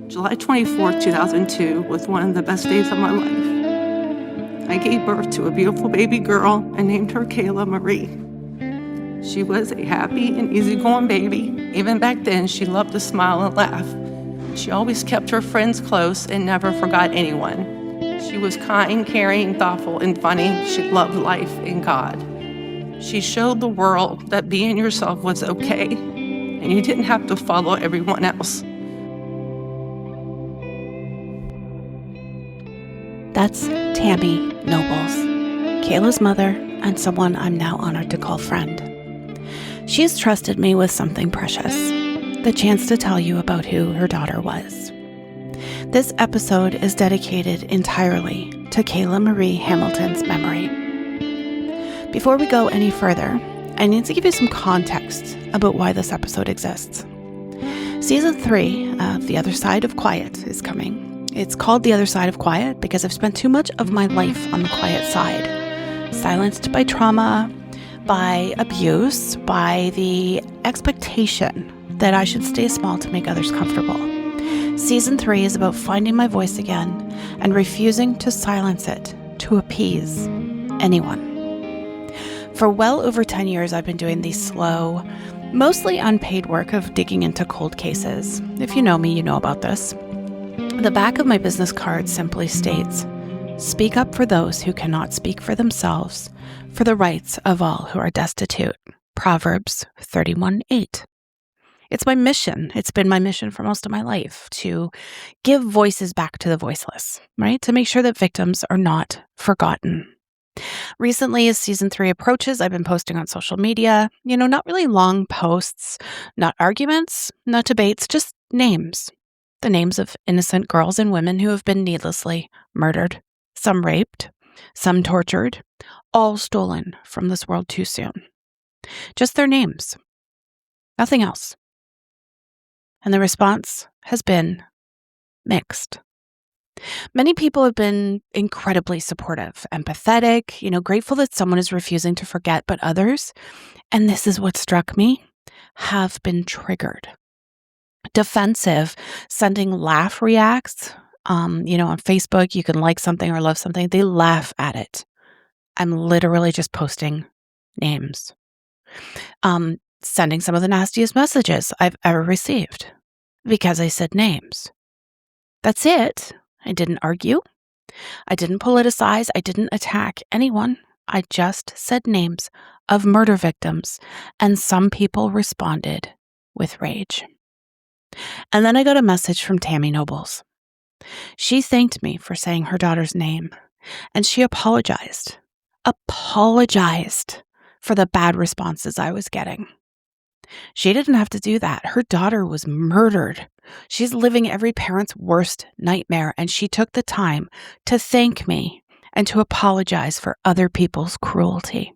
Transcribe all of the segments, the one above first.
July 24th, 2002 was one of the best days of my life. I gave birth to a beautiful baby girl and named her Kayla Marie. She was a happy and easygoing baby. Even back then, she loved to smile and laugh. She always kept her friends close and never forgot anyone. She was kind, caring, thoughtful, and funny. She loved life and God. She showed the world that being yourself was okay, and you didn't have to follow everyone else. That's Tammy Nobles, Kayla's mother and someone I'm now honored to call friend. She has trusted me with something precious, the chance to tell you about who her daughter was. This episode is dedicated entirely to Kayla Marie Hamilton's memory. Before we go any further, I need to give you some context about why this episode exists. Season 3 of The Other Side of Quiet is coming. It's called The Other Side of Quiet because I've spent too much of my life on the quiet side, silenced by trauma, by abuse, by the expectation that I should stay small to make others comfortable. Season 3 is about finding my voice again and refusing to silence it to appease anyone. For well over 10 years, I've been doing the slow, mostly unpaid work of digging into cold cases. If you know me, you know about this. The back of my business card simply states, "Speak up for those who cannot speak for themselves, for the rights of all who are destitute." Proverbs 31:8. It's my mission. It's been my mission for most of my life to give voices back to the voiceless, right? To make sure that victims are not forgotten. Recently, as season 3 approaches, I've been posting on social media, not really long posts, not arguments, not debates, just names. The names of innocent girls and women who have been needlessly murdered, some raped, some tortured, all stolen from this world too soon. Just their names. Nothing else. And the response has been mixed. Many people have been incredibly supportive, empathetic, grateful that someone is refusing to forget, but others, and this is what struck me, have been triggered. Defensive, sending laugh reacts. On Facebook, you can like something or love something. They laugh at it. I'm literally just posting names. Sending some of the nastiest messages I've ever received because I said names. That's it. I didn't argue. I didn't politicize. I didn't attack anyone. I just said names of murder victims, and some people responded with rage. And then I got a message from Tammy Nobles. She thanked me for saying her daughter's name, and she apologized for the bad responses I was getting. She didn't have to do that. Her daughter was murdered. She's living every parent's worst nightmare, and she took the time to thank me and to apologize for other people's cruelty.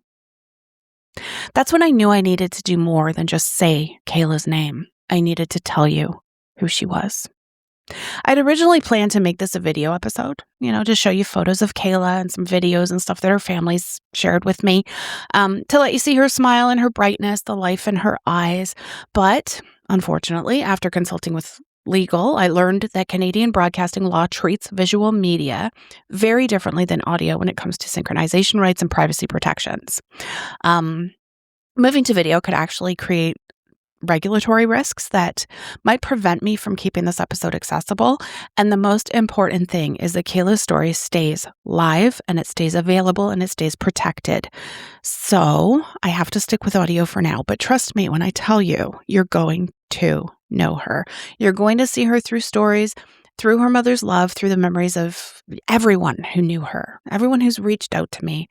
That's when I knew I needed to do more than just say Kayla's name. I needed to tell you who she was. I'd originally planned to make this a video episode, to show you photos of Kayla and some videos and stuff that her family's shared with me, to let you see her smile and her brightness, the life in her eyes. But unfortunately, after consulting with legal, I learned that Canadian broadcasting law treats visual media very differently than audio when it comes to synchronization rights and privacy protections. Moving to video could actually create regulatory risks that might prevent me from keeping this episode accessible. And the most important thing is that Kayla's story stays live and it stays available and it stays protected. So I have to stick with audio for now. But trust me when I tell you, you're going to know her. You're going to see her through stories, through her mother's love, through the memories of everyone who knew her, everyone who's reached out to me,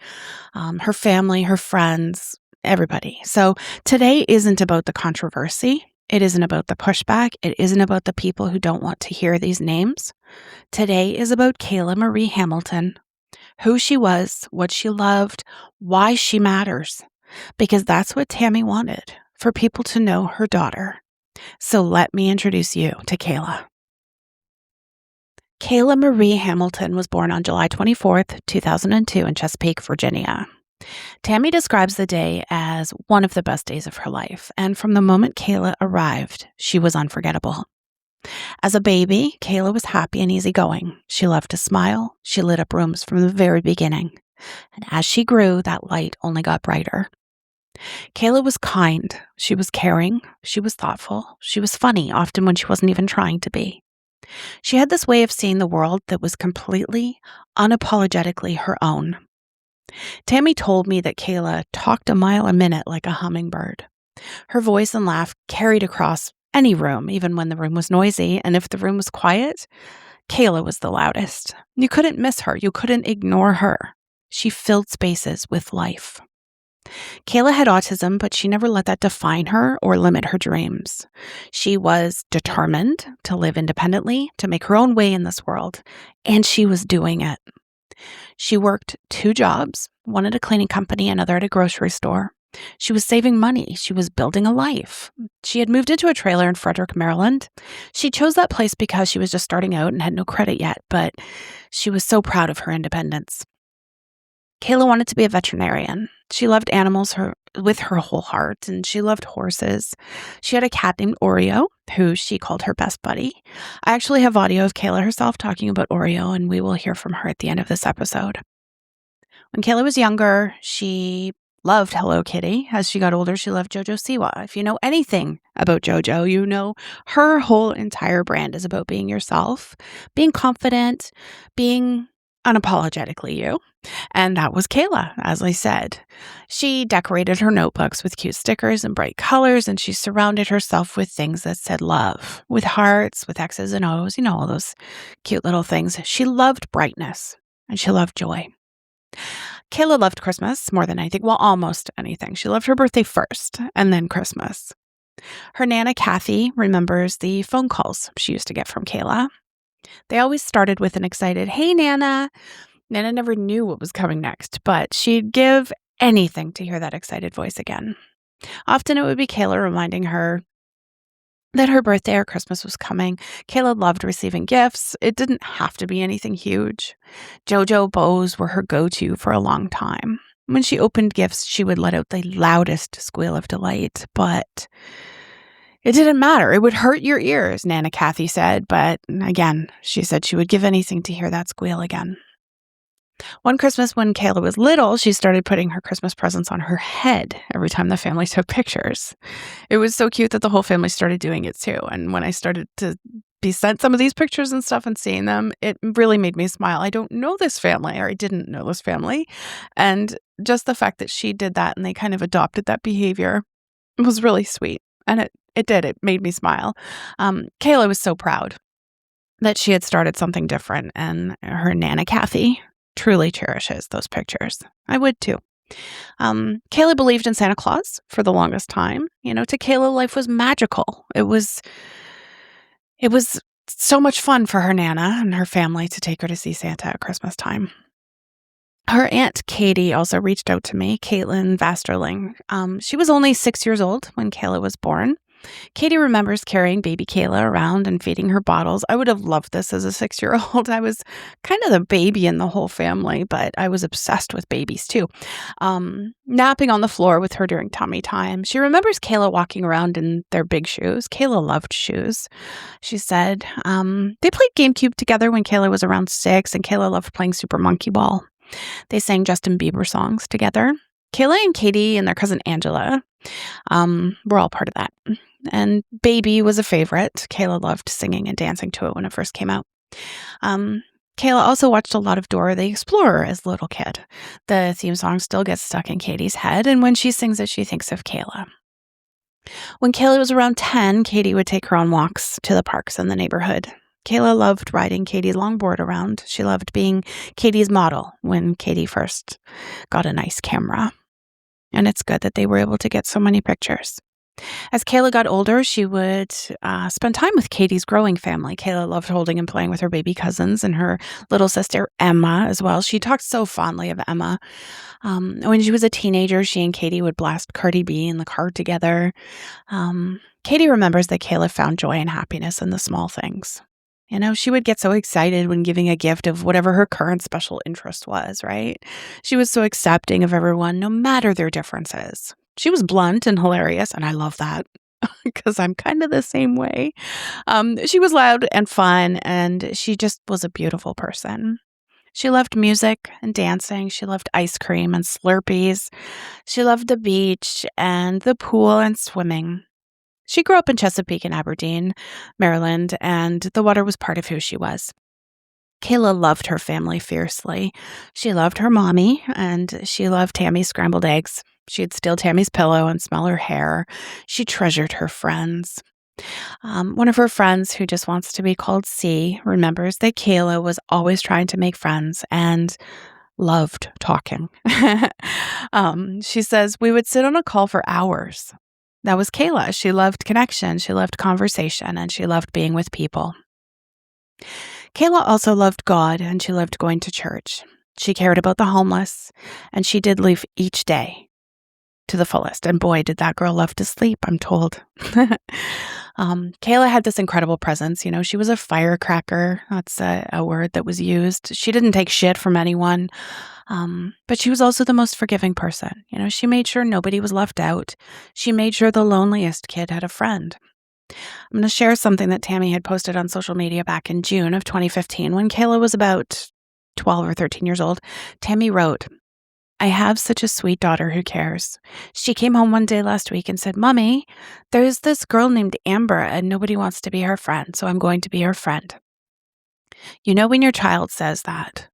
her family, her friends, everybody. So today isn't about the controversy. It isn't about the pushback. It isn't about the people who don't want to hear these names. Today is about Kayla Marie Hamilton, who she was, what she loved, why she matters, because that's what Tammy wanted, for people to know her daughter. So let me introduce you to Kayla. Kayla Marie Hamilton was born on July 24th, 2002 in Chesapeake, Virginia. Tammy describes the day as one of the best days of her life, and from the moment Kayla arrived, she was unforgettable. As a baby, Kayla was happy and easygoing. She loved to smile. She lit up rooms from the very beginning. And as she grew, that light only got brighter. Kayla was kind. She was caring. She was thoughtful. She was funny, often when she wasn't even trying to be. She had this way of seeing the world that was completely, unapologetically her own. Tammy told me that Kayla talked a mile a minute like a hummingbird. Her voice and laugh carried across any room, even when the room was noisy, and if the room was quiet, Kayla was the loudest. You couldn't miss her. You couldn't ignore her. She filled spaces with life. Kayla had autism, but she never let that define her or limit her dreams. She was determined to live independently, to make her own way in this world, and she was doing it. She worked 2 jobs, one at a cleaning company, another at a grocery store. She was saving money. She was building a life. She had moved into a trailer in Frederick, Maryland. She chose that place because she was just starting out and had no credit yet, but she was so proud of her independence. Kayla wanted to be a veterinarian. She loved animals with her whole heart, and she loved horses. She had a cat named Oreo, who she called her best buddy. I actually have audio of Kayla herself talking about Oreo, and we will hear from her at the end of this episode. When Kayla was younger, she loved Hello Kitty. As she got older, she loved JoJo Siwa. If you know anything about JoJo, you know her whole entire brand is about being yourself, being confident, being unapologetically you. And that was Kayla, as I said. She decorated her notebooks with cute stickers and bright colors, and she surrounded herself with things that said love, with hearts, with X's and O's, all those cute little things. She loved brightness, and she loved joy. Kayla loved Christmas more than anything. Well, almost anything. She loved her birthday first, and then Christmas. Her Nana, Kathy, remembers the phone calls she used to get from Kayla. They always started with an excited, "Hey, Nana." Nana never knew what was coming next, but she'd give anything to hear that excited voice again. Often it would be Kayla reminding her that her birthday or Christmas was coming. Kayla loved receiving gifts. It didn't have to be anything huge. JoJo bows were her go-to for a long time. When she opened gifts, she would let out the loudest squeal of delight, but it didn't matter. It would hurt your ears, Nana Kathy said, but again, she said she would give anything to hear that squeal again. One Christmas when Kayla was little, she started putting her Christmas presents on her head every time the family took pictures. It was so cute that the whole family started doing it too. And when I started to be sent some of these pictures and stuff and seeing them, it really made me smile. I don't know this family, or I didn't know this family. And just the fact that she did that and they kind of adopted that behavior was really sweet. And it made me smile. Kayla was so proud that she had started something different, and her Nana Kathy truly cherishes those pictures. I would too. Kayla believed in Santa Claus for the longest time. To Kayla, life was magical. It was so much fun for her Nana and her family to take her to see Santa at Christmas time. Her Aunt Katie also reached out to me, Caitlin Vasterling. She was only 6 years old when Kayla was born. Katie remembers carrying baby Kayla around and feeding her bottles. I would have loved this as a 6-year-old. I was kind of the baby in the whole family, but I was obsessed with babies too. Napping on the floor with her during tummy time. She remembers Kayla walking around in their big shoes. Kayla loved shoes. She said they played GameCube together when Kayla was around 6, and Kayla loved playing Super Monkey Ball. They sang Justin Bieber songs together. Kayla and Katie and their cousin Angela were all part of that. And Baby was a favorite. Kayla loved singing and dancing to it when it first came out. Kayla also watched a lot of Dora the Explorer as a little kid. The theme song still gets stuck in Katie's head, and when she sings it, she thinks of Kayla. When Kayla was around 10, Katie would take her on walks to the parks in the neighborhood. Kayla loved riding Katie's longboard around. She loved being Katie's model when Katie first got a nice camera. And it's good that they were able to get so many pictures. As Kayla got older, she would spend time with Katie's growing family. Kayla loved holding and playing with her baby cousins and her little sister, Emma, as well. She talked so fondly of Emma. When she was a teenager, she and Katie would blast Cardi B in the car together. Katie remembers that Kayla found joy and happiness in the small things. She would get so excited when giving a gift of whatever her current special interest was, right? She was so accepting of everyone, no matter their differences. She was blunt and hilarious, and I love that because I'm kind of the same way. She was loud and fun, and she just was a beautiful person. She loved music and dancing. She loved ice cream and Slurpees. She loved the beach and the pool and swimming. She grew up in Chesapeake and Aberdeen, Maryland, and the water was part of who she was. Kayla loved her family fiercely. She loved her mommy, and she loved Tammy's scrambled eggs. She'd steal Tammy's pillow and smell her hair. She treasured her friends. One of her friends, who just wants to be called C, remembers that Kayla was always trying to make friends and loved talking. She says, we would sit on a call for hours. That was Kayla. She loved connection, she loved conversation, and she loved being with people. Kayla also loved God, and she loved going to church. She cared about the homeless, and she did live each day to the fullest. And boy, did that girl love to sleep, I'm told. Kayla had this incredible presence. She was a firecracker. That's a word that was used. She didn't take shit from anyone, but she was also the most forgiving person. She made sure nobody was left out. She made sure the loneliest kid had a friend. I'm going to share something that Tammy had posted on social media back in June of 2015 when Kayla was about 12 or 13 years old. Tammy wrote, I have such a sweet daughter who cares. She came home one day last week and said, Mommy, there's this girl named Amber and nobody wants to be her friend, so I'm going to be her friend. When your child says that,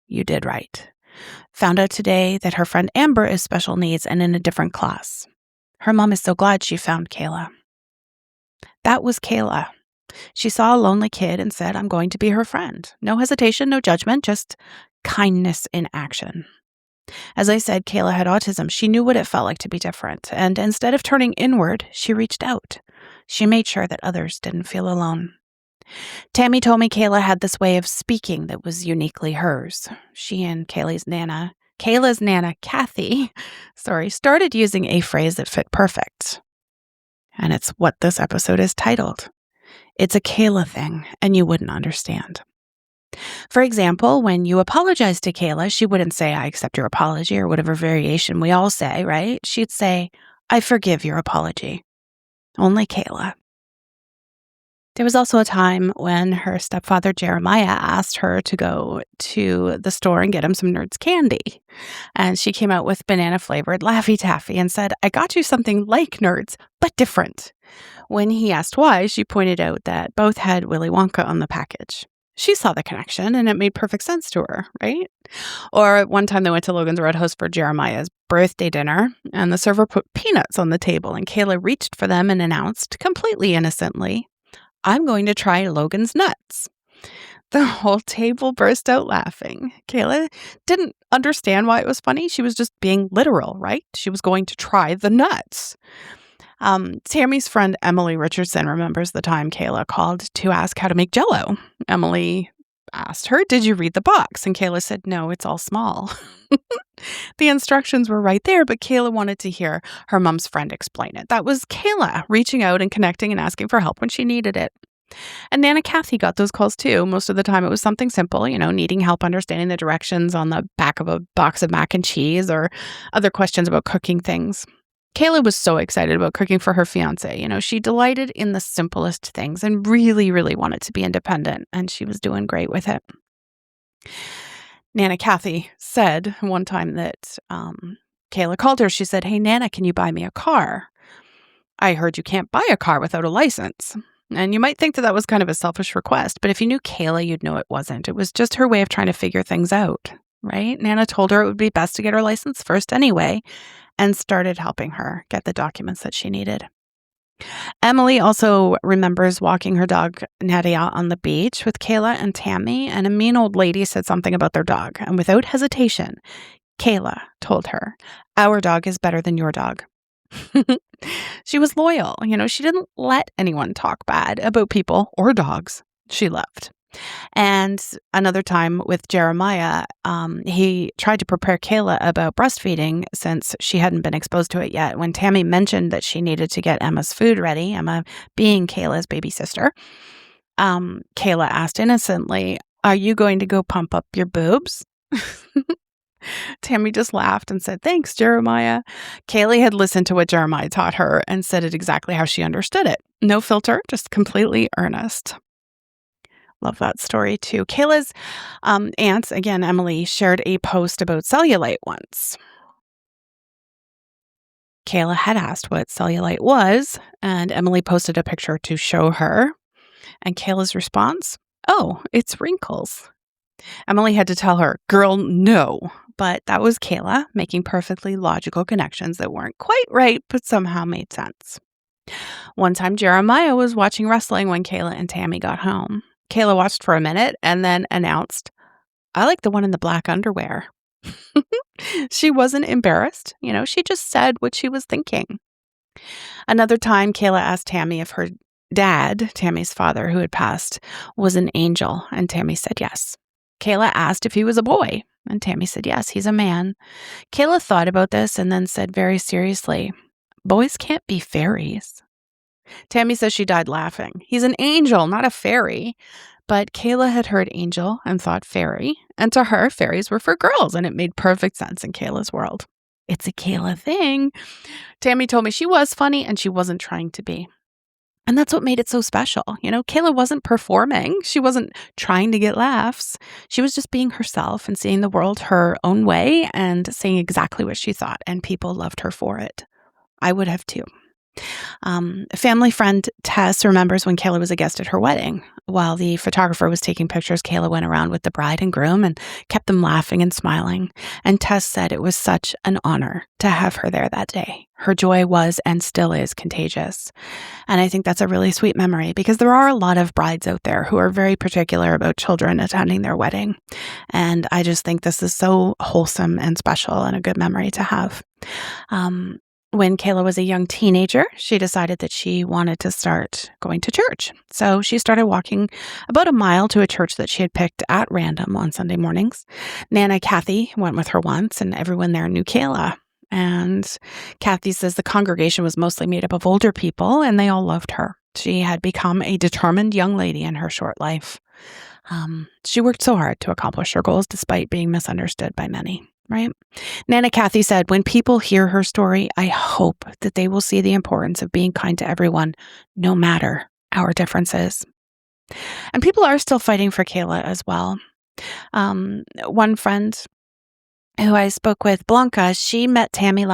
you did right. Found out today that her friend Amber is special needs and in a different class. Her mom is so glad she found Kayla. That was Kayla. She saw a lonely kid and said, I'm going to be her friend. No hesitation, no judgment, just kindness in action. As I said, Kayla had autism. She knew what it felt like to be different. And instead of turning inward, she reached out. She made sure that others didn't feel alone. Tammy told me Kayla had this way of speaking that was uniquely hers. She and Kayla's Nana, Kathy, started using a phrase that fit perfect. And it's what this episode is titled. It's a Kayla thing, and you wouldn't understand. For example, when you apologize to Kayla, she wouldn't say, I accept your apology, or whatever variation we all say, right? She'd say, I forgive your apology. Only Kayla. There was also a time when her stepfather, Jeremiah, asked her to go to the store and get him some Nerds candy. And she came out with banana-flavored Laffy Taffy and said, I got you something like Nerds, but different. When he asked why, she pointed out that both had Willy Wonka on the package. She saw the connection, and it made perfect sense to her, right? Or one time they went to Logan's Roadhouse for Jeremiah's birthday dinner, and the server put peanuts on the table, and Kayla reached for them and announced, completely innocently, I'm going to try Logan's nuts. The whole table burst out laughing. Kayla didn't understand why it was funny. She was just being literal, right? She was going to try the nuts. Tammy's friend Emily Richardson remembers the time Kayla called to ask how to make Jell-O. Emily asked her, did you read the box? And Kayla said, no, it's all small. The instructions were right there, but Kayla wanted to hear her mom's friend explain it. That was Kayla reaching out and connecting and asking for help when she needed it. And Nana Kathy got those calls too. Most of the time it was something simple, needing help understanding the directions on the back of a box of mac and cheese or other questions about cooking things. Kayla was so excited about cooking for her fiancé. She delighted in the simplest things and really, really wanted to be independent, and she was doing great with it. Nana Kathy said one time that Kayla called her. She said, hey, Nana, can you buy me a car? I heard you can't buy a car without a license. And you might think that was kind of a selfish request, but if you knew Kayla, you'd know it wasn't. It was just her way of trying to figure things out, right? Nana told her it would be best to get her license first anyway, and started helping her get the documents that she needed. Emily also remembers walking her dog Nadia on the beach with Kayla and Tammy, and a mean old lady said something about their dog. And without hesitation, Kayla told her, our dog is better than your dog. She was loyal. She didn't let anyone talk bad about people or dogs she loved. And another time with Jeremiah, he tried to prepare Kayla about breastfeeding since she hadn't been exposed to it yet. When Tammy mentioned that she needed to get Emma's food ready, Emma being Kayla's baby sister, Kayla asked innocently, "Are you going to go pump up your boobs?" Tammy just laughed and said, "Thanks, Jeremiah." Kaylee had listened to what Jeremiah taught her and said it exactly how she understood it. No filter, just completely earnest. Love that story too. Kayla's aunt, again, Emily, shared a post about cellulite once. Kayla had asked what cellulite was, and Emily posted a picture to show her. And Kayla's response, "Oh, it's wrinkles." Emily had to tell her, "Girl, no." But that was Kayla making perfectly logical connections that weren't quite right, but somehow made sense. One time, Jeremiah was watching wrestling when Kayla and Tammy got home. Kayla watched for a minute and then announced, "I like the one in the black underwear." She wasn't embarrassed. She just said what she was thinking. Another time, Kayla asked Tammy if her dad, Tammy's father, who had passed, was an angel, and Tammy said yes. Kayla asked if he was a boy, and Tammy said yes, he's a man. Kayla thought about this and then said very seriously, "Boys can't be fairies." Tammy says she died laughing. He's an angel, not a fairy. But Kayla had heard angel and thought fairy, and to her, fairies were for girls, and it made perfect sense in Kayla's world. It's a Kayla thing. Tammy told me she was funny and she wasn't trying to be. And that's what made it so special. Kayla wasn't performing. She wasn't trying to get laughs. She was just being herself and seeing the world her own way and saying exactly what she thought, and people loved her for it. I would have too. Family friend Tess remembers when Kayla was a guest at her wedding. While the photographer was taking pictures, Kayla went around with the bride and groom and kept them laughing and smiling. And Tess said it was such an honor to have her there that day. Her joy was and still is contagious. And I think that's a really sweet memory because there are a lot of brides out there who are very particular about children attending their wedding. And I just think this is so wholesome and special and a good memory to have. When Kayla was a young teenager, she decided that she wanted to start going to church. So she started walking about a mile to a church that she had picked at random on Sunday mornings. Nana Kathy went with her once, and everyone there knew Kayla. And Kathy says the congregation was mostly made up of older people, and they all loved her. She had become a determined young lady in her short life. She worked so hard to accomplish her goals despite being misunderstood by many. Right? Nana Kathy said, "When people hear her story, I hope that they will see the importance of being kind to everyone, no matter our differences." And people are still fighting for Kayla as well. One friend who I spoke with, Blanca, she met Tammy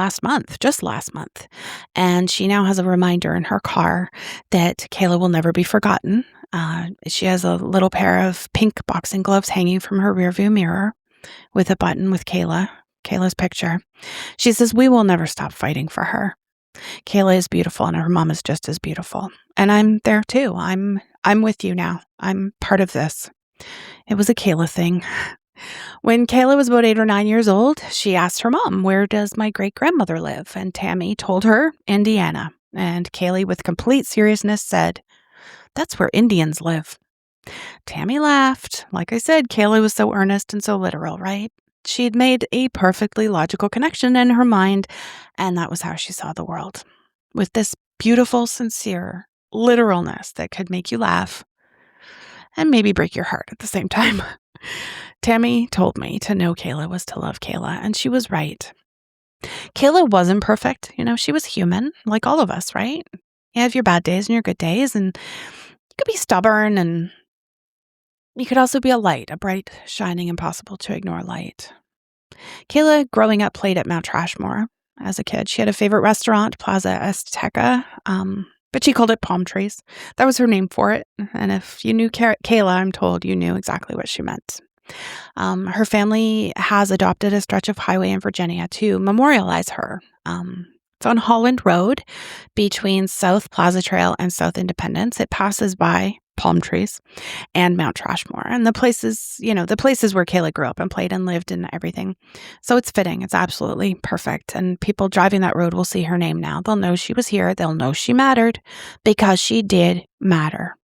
just last month. And she now has a reminder in her car that Kayla will never be forgotten. She has a little pair of pink boxing gloves hanging from her rearview mirror, with a button with Kayla's picture. She says, "We will never stop fighting for her. Kayla is beautiful and her mom is just as beautiful. And I'm there too. I'm with you now. I'm part of this." It was a Kayla thing. When Kayla was about 8 or 9 years old, she asked her mom, "Where does my great-grandmother live?" And Tammy told her, "Indiana." And Kaylee, with complete seriousness, said, "That's where Indians live." Tammy laughed. Like I said, Kayla was so earnest and so literal, right? She'd made a perfectly logical connection in her mind, and that was how she saw the world. With this beautiful, sincere literalness that could make you laugh and maybe break your heart at the same time. Tammy told me to know Kayla was to love Kayla, and she was right. Kayla wasn't perfect. She was human, like all of us, right? You have your bad days and your good days, and you could be stubborn, and you could also be a light, a bright, shining, impossible to ignore light. Kayla, growing up, played at Mount Trashmore as a kid. She had a favorite restaurant, Plaza Azteca, but she called it Palm Trees. That was her name for it. And if you knew Kayla, I'm told you knew exactly what she meant. Her family has adopted a stretch of highway in Virginia to memorialize her. It's on Holland Road between South Plaza Trail and South Independence. It passes by Palm Trees and Mount Trashmore and the places where Kayla grew up and played and lived and everything. So it's fitting. It's absolutely perfect. And people driving that road will see her name now. They'll know she was here. They'll know she mattered because she did matter.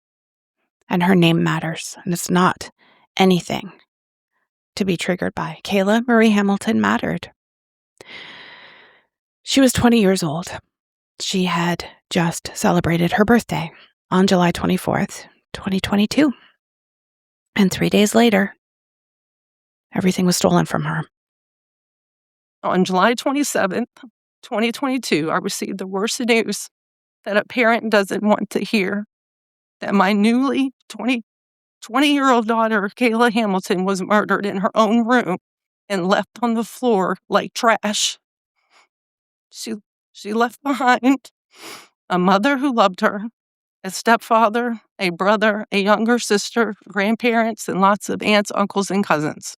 And her name matters. And it's not anything to be triggered by. Kayla Marie Hamilton mattered. She was 20 years old. She had just celebrated her birthday on July 24th, 2022. And 3 days later, everything was stolen from her. On July 27th, 2022, I received the worst news that a parent doesn't want to hear, that my newly 20-year-old daughter, Kayla Hamilton, was murdered in her own room and left on the floor like trash. She left behind a mother who loved her, a stepfather, a brother, a younger sister, grandparents, and lots of aunts, uncles, and cousins.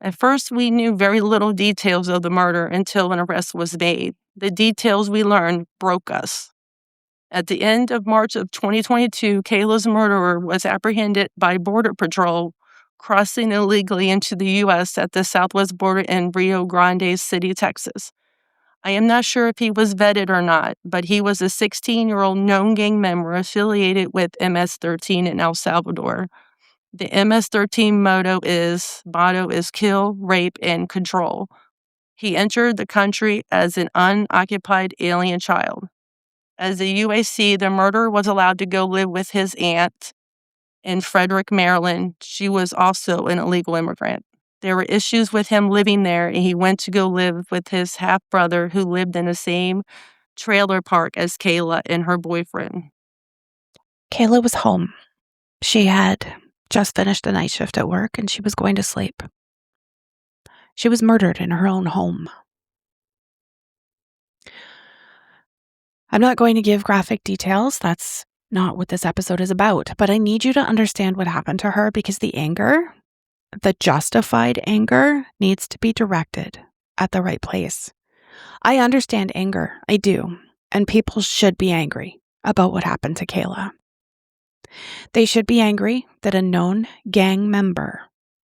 At first, we knew very little details of the murder until an arrest was made. The details we learned broke us. At the end of March of 2022, Kayla's murderer was apprehended by Border Patrol crossing illegally into the U.S. at the southwest border in Rio Grande City, Texas. I am not sure if he was vetted or not, but he was a 16-year-old known gang member affiliated with MS-13 in El Salvador. The MS-13 motto is kill, rape, and control. He entered the country as an unoccupied alien child. As a UAC, the murderer was allowed to go live with his aunt in Frederick, Maryland. She was also an illegal immigrant. There were issues with him living there, and he went to go live with his half-brother who lived in the same trailer park as Kayla and her boyfriend. Kayla was home. She had just finished a night shift at work, and she was going to sleep. She was murdered in her own home. I'm not going to give graphic details. That's not what this episode is about. But I need you to understand what happened to her, because the anger, the justified anger, needs to be directed at the right place. I understand anger. I do. And people should be angry about what happened to Kayla. They should be angry that a known gang member,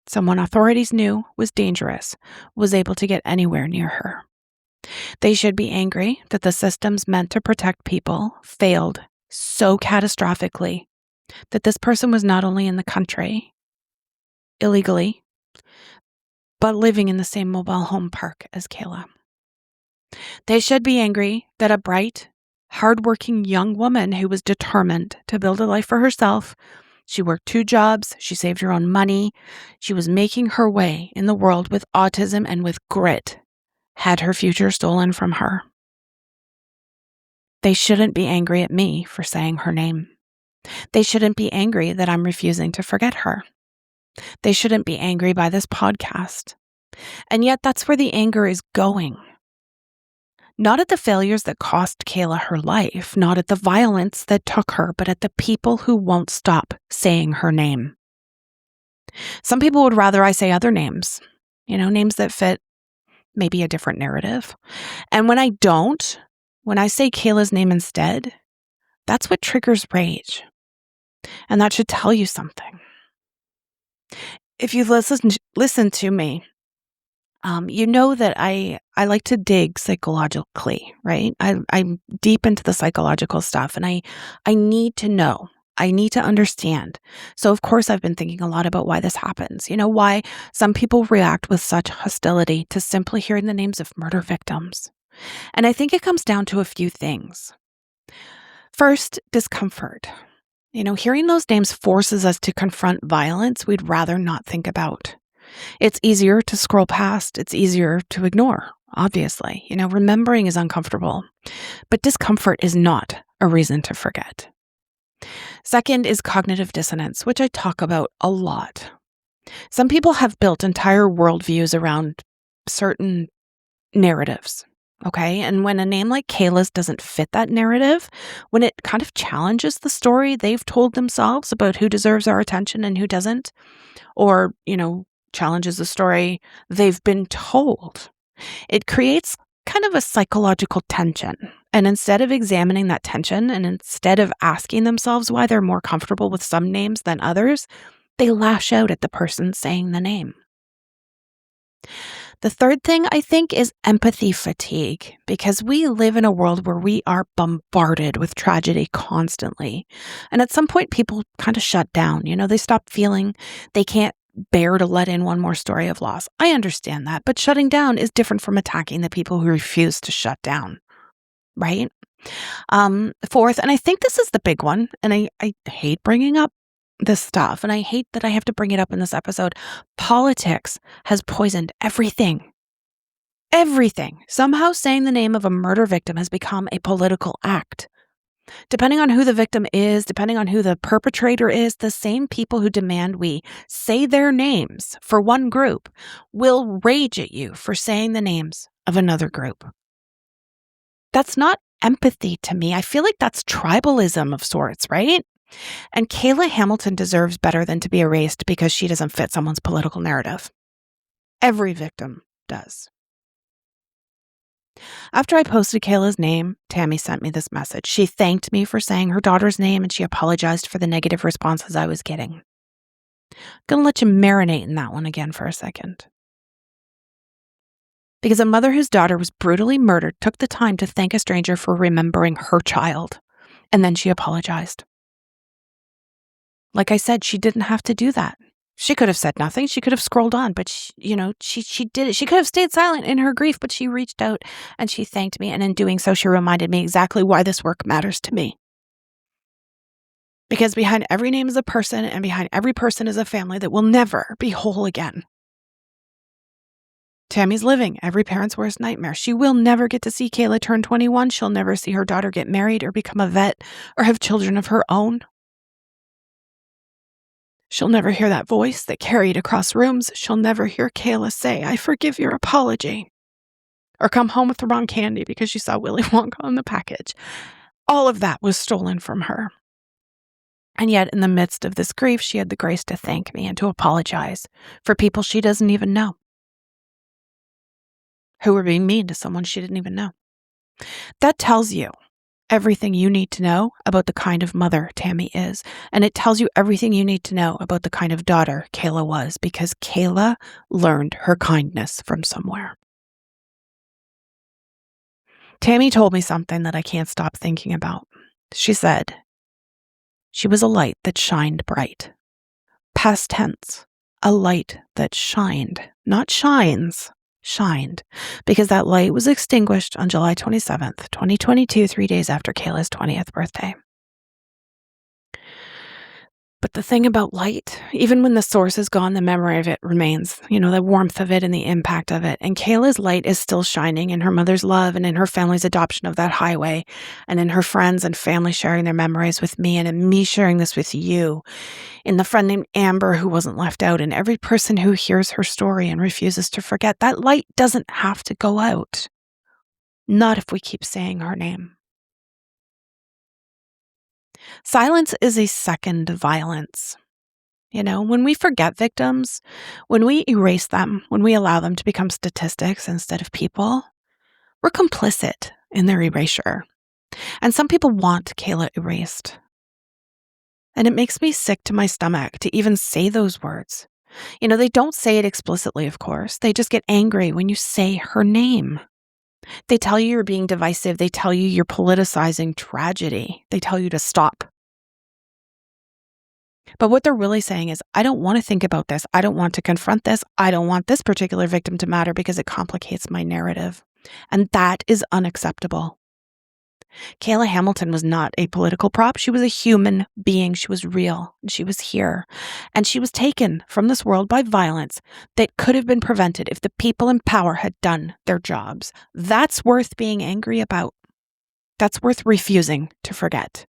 someone authorities knew was dangerous, was able to get anywhere near her. They should be angry that the systems meant to protect people failed so catastrophically that this person was not only in the country illegally, but living in the same mobile home park as Kayla. They should be angry that a bright, hardworking young woman who was determined to build a life for herself, she worked 2 jobs, she saved her own money, she was making her way in the world with autism and with grit, had her future stolen from her. They shouldn't be angry at me for saying her name. They shouldn't be angry that I'm refusing to forget her. They shouldn't be angry by this podcast. And yet that's where the anger is going. Not at the failures that cost Kayla her life, not at the violence that took her, but at the people who won't stop saying her name. Some people would rather I say other names, names that fit maybe a different narrative. And when I don't, when I say Kayla's name instead, that's what triggers rage. And that should tell you something. If you've listened to me, you know that I like to dig psychologically, right? I'm deep into the psychological stuff, and I need to know. I need to understand. So, of course, I've been thinking a lot about why this happens. Why some people react with such hostility to simply hearing the names of murder victims. And I think it comes down to a few things. First, discomfort. Hearing those names forces us to confront violence we'd rather not think about. It's easier to scroll past. It's easier to ignore, obviously. Remembering is uncomfortable, but discomfort is not a reason to forget. Second is cognitive dissonance, which I talk about a lot. Some people have built entire worldviews around certain narratives, okay? And when a name like Kayla's doesn't fit that narrative, when it kind of challenges the story they've told themselves about who deserves our attention and who doesn't, or, challenges the story they've been told, it creates kind of a psychological tension. And instead of examining that tension, and instead of asking themselves why they're more comfortable with some names than others, they lash out at the person saying the name. The third thing, I think, is empathy fatigue, because we live in a world where we are bombarded with tragedy constantly. And at some point, people kind of shut down. They stop feeling, they can't bear to let in one more story of loss. I understand that, but shutting down is different from attacking the people who refuse to shut down, right? Fourth, and I think this is the big one, and I hate bringing up this stuff, and I hate that I have to bring it up in this episode, politics has poisoned everything. Everything. Somehow saying the name of a murder victim has become a political act. Depending on who the victim is, depending on who the perpetrator is, the same people who demand we say their names for one group will rage at you for saying the names of another group. That's not empathy to me. I feel like that's tribalism of sorts, right? And Kayla Hamilton deserves better than to be erased because she doesn't fit someone's political narrative. Every victim does. After I posted Kayla's name, Tammy sent me this message. She thanked me for saying her daughter's name and she apologized for the negative responses I was getting. I'm going to let you marinate in that one again for a second. Because a mother whose daughter was brutally murdered took the time to thank a stranger for remembering her child, and then she apologized. Like I said, she didn't have to do that. She could have said nothing. She could have scrolled on, but she did it. She could have stayed silent in her grief, but she reached out and she thanked me. And in doing so, she reminded me exactly why this work matters to me. Because behind every name is a person, and behind every person is a family that will never be whole again. Tammy's living every parent's worst nightmare. She will never get to see Kayla turn 21. She'll never see her daughter get married or become a vet or have children of her own. She'll never hear that voice that carried across rooms. She'll never hear Kayla say, "I forgive your apology," or come home with the wrong candy because she saw Willy Wonka on the package. All of that was stolen from her. And yet, in the midst of this grief, she had the grace to thank me and to apologize for people she doesn't even know, who were being mean to someone she didn't even know. That tells you everything you need to know about the kind of mother Tammy is. And it tells you everything you need to know about the kind of daughter Kayla was, because Kayla learned her kindness from somewhere. Tammy told me something that I can't stop thinking about. She said, she was a light that shined bright. Past tense, a light that shined, not shines. Shined, because that light was extinguished on July 27th, 2022, 3 days after Kayla's 20th birthday. But the thing about light, even when the source is gone, the memory of it remains, the warmth of it and the impact of it. And Kayla's light is still shining in her mother's love and in her family's adoption of that highway and in her friends and family sharing their memories with me and in me sharing this with you, in the friend named Amber who wasn't left out, and every person who hears her story and refuses to forget. That light doesn't have to go out. Not if we keep saying her name. Silence is a second violence. When we forget victims, when we erase them, when we allow them to become statistics instead of people, we're complicit in their erasure. And some people want Kayla erased. And it makes me sick to my stomach to even say those words. They don't say it explicitly, of course. They just get angry when you say her name. They tell you you're being divisive. They tell you you're politicizing tragedy. They tell you to stop. But what they're really saying is, I don't want to think about this. I don't want to confront this. I don't want this particular victim to matter because it complicates my narrative. And that is unacceptable. Kayla Hamilton was not a political prop. She was a human being. She was real. And she was here. And she was taken from this world by violence that could have been prevented if the people in power had done their jobs. That's worth being angry about. That's worth refusing to forget.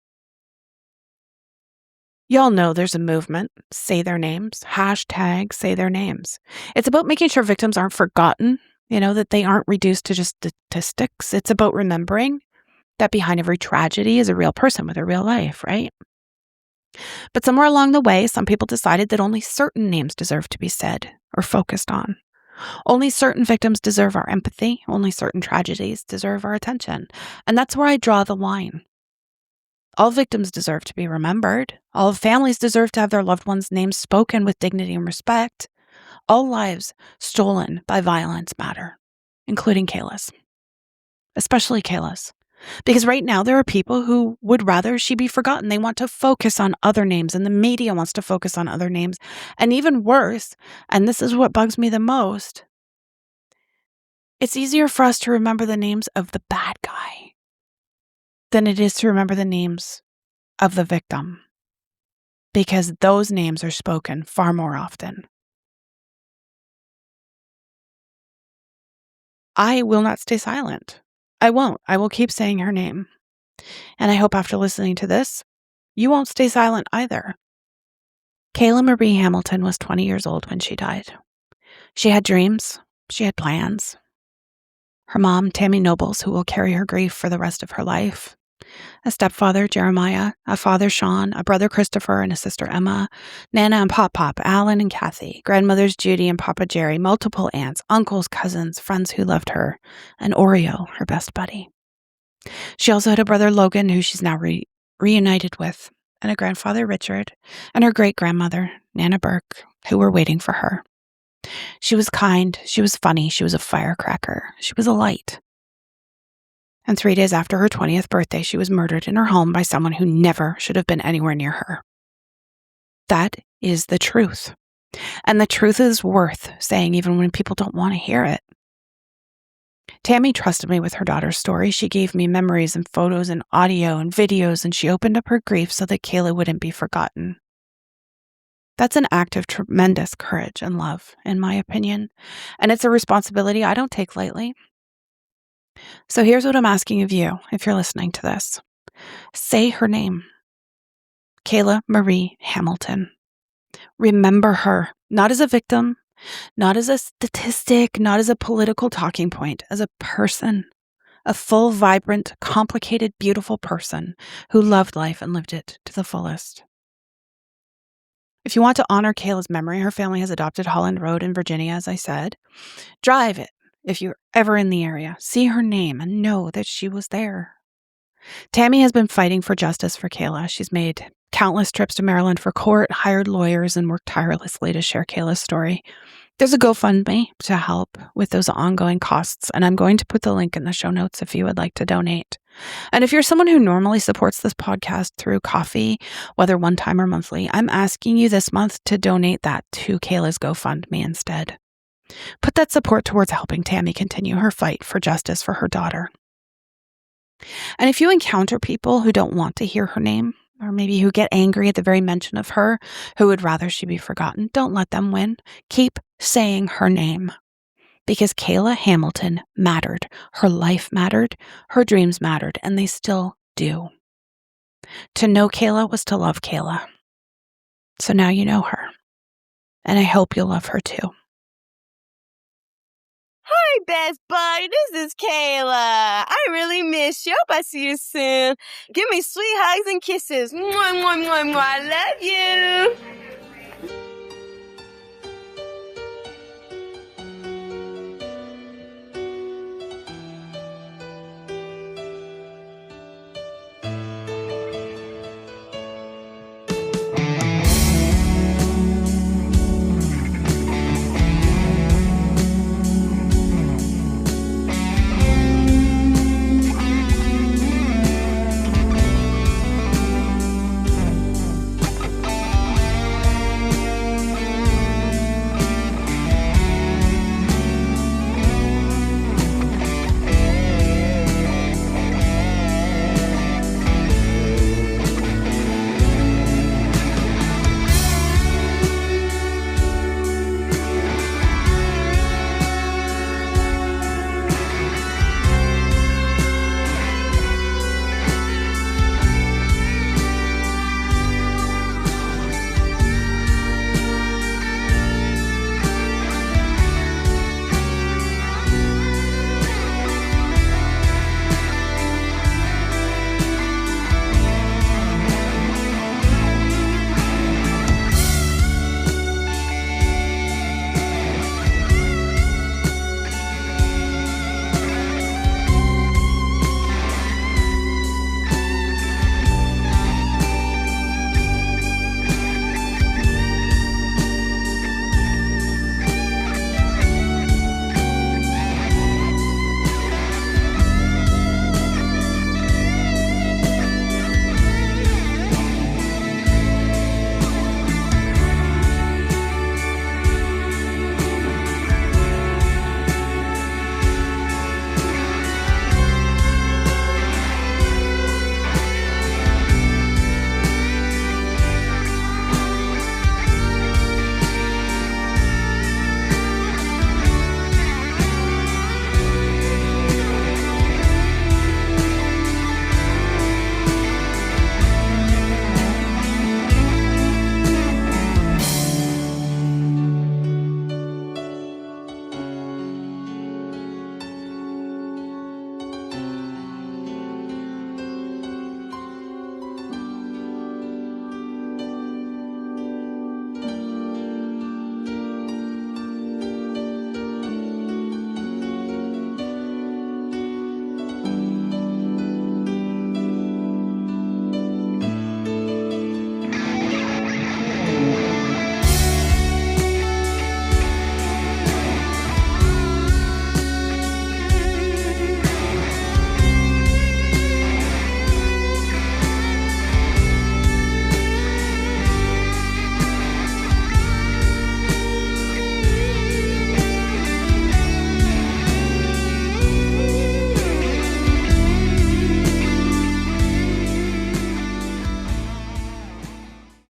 Y'all know there's a movement, say their names, hashtag say their names. It's about making sure victims aren't forgotten, that they aren't reduced to just statistics. It's about remembering that behind every tragedy is a real person with a real life, right? But somewhere along the way, some people decided that only certain names deserve to be said or focused on. Only certain victims deserve our empathy. Only certain tragedies deserve our attention. And that's where I draw the line. All victims deserve to be remembered. All families deserve to have their loved ones' names spoken with dignity and respect. All lives stolen by violence matter, including Kayla's. Especially Kayla's. Because right now there are people who would rather she be forgotten. They want to focus on other names, and the media wants to focus on other names. And even worse, and this is what bugs me the most, it's easier for us to remember the names of the bad guy than it is to remember the names of the victim. because those names are spoken far more often. I will not stay silent. I won't. I will keep saying her name. And I hope after listening to this, you won't stay silent either. Kayla Marie Hamilton was 20 years old when she died. She had dreams. She had plans. Her mom, Tammy Nobles, who will carry her grief for the rest of her life. A stepfather, Jeremiah, a father, Sean, a brother, Christopher, and a sister, Emma, Nana and Pop, Alan and Kathy, grandmothers, Judy and Papa Jerry, multiple aunts, uncles, cousins, friends who loved her, and Oreo, her best buddy. She also had a brother, Logan, who she's now reunited with, and a grandfather, Richard, and her great-grandmother, Nana Burke, who were waiting for her. She was kind, she was funny, she was a firecracker, she was a light. And 3 days after her 20th birthday, she was murdered in her home by someone who never should have been anywhere near her. That is the truth. And the truth is worth saying even when people don't want to hear it. Tammy trusted me with her daughter's story. She gave me memories and photos and audio and videos, and she opened up her grief so that Kayla wouldn't be forgotten. That's an act of tremendous courage and love, in my opinion, and it's a responsibility I don't take lightly. So here's what I'm asking of you if you're listening to this. Say her name. Kayla Marie Hamilton. Remember her, not as a victim, not as a statistic, not as a political talking point, as a person. A full, vibrant, complicated, beautiful person who loved life and lived it to the fullest. If you want to honor Kayla's memory, her family has adopted Holland Road in Virginia, as I said. Drive it if you're ever in the area. See her name and know that she was there. Tammy has been fighting for justice for Kayla. She's made countless trips to Maryland for court, hired lawyers, and worked tirelessly to share Kayla's story. There's a GoFundMe to help with those ongoing costs, and I'm going to put the link in the show notes if you would like to donate. And if you're someone who normally supports this podcast through coffee, whether one time or monthly, I'm asking you this month to donate that to Kayla's GoFundMe instead. Put that support towards helping Tammy continue her fight for justice for her daughter. And if you encounter people who don't want to hear her name, or maybe who get angry at the very mention of her, who would rather she be forgotten, don't let them win. Keep saying her name. Because Kayla Hamilton mattered. Her life mattered. Her dreams mattered. And they still do. To know Kayla was to love Kayla. So now you know her. And I hope you'll love her too. Hi, Best Bud. This is Kayla. I really miss you. Hope I see you soon. Give me sweet hugs and kisses. Mwah, mwah, mwah, mwah. I love you.